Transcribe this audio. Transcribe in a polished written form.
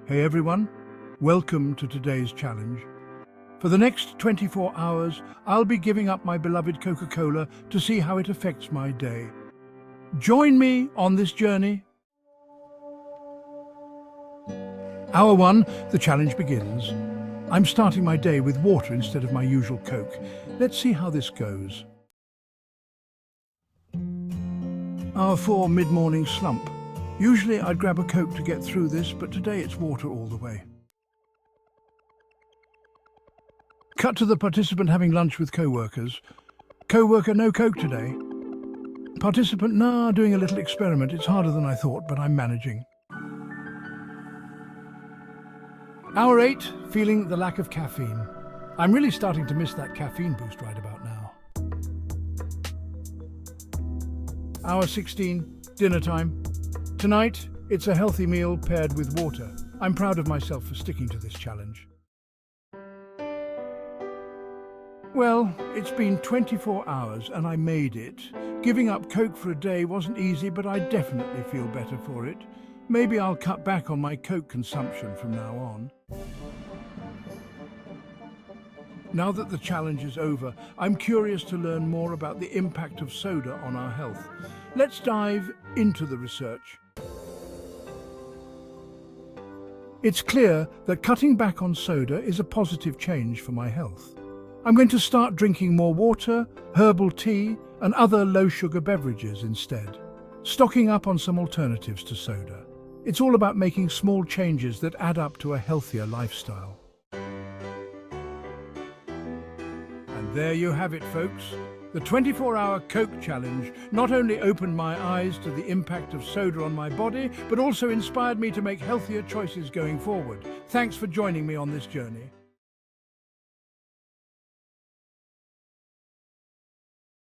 Hey everyone, welcome to today's challenge. For the next 24 hours, I'll be giving up my beloved Coca-Cola to see how it affects my day. Join me on this journey. Hour 1, the challenge begins. I'm starting my day with water instead of my usual Coke. Let's see how this goes. Hour 4, mid-morning slump. Usually I'd grab a Coke to get through this, but today it's water all the way. Cut to the participant having lunch with co-workers. Co-worker, no Coke today. Participant, nah, doing a little experiment. It's harder than I thought, but I'm managing. Hour 8, feeling the lack of caffeine. I'm really starting to miss that caffeine boost right about now. Hour 16, dinner time. Tonight, it's a healthy meal paired with water. I'm proud of myself for sticking to this challenge. Well, it's been 24 hours and I made it. Giving up Coke for a day wasn't easy, but I definitely feel better for it. Maybe I'll cut back on my Coke consumption from now on. Now that the challenge is over, I'm curious to learn more about the impact of soda on our health. Let's dive into the research. It's clear that cutting back on soda is a positive change for my health. I'm going to start drinking more water, herbal tea, and other low-sugar beverages instead. Stocking up on some alternatives to soda. It's all about making small changes that add up to a healthier lifestyle. And there you have it, folks. The 24-hour Coke challenge not only opened my eyes to the impact of soda on my body, but also inspired me to make healthier choices going forward. Thanks for joining me on this journey.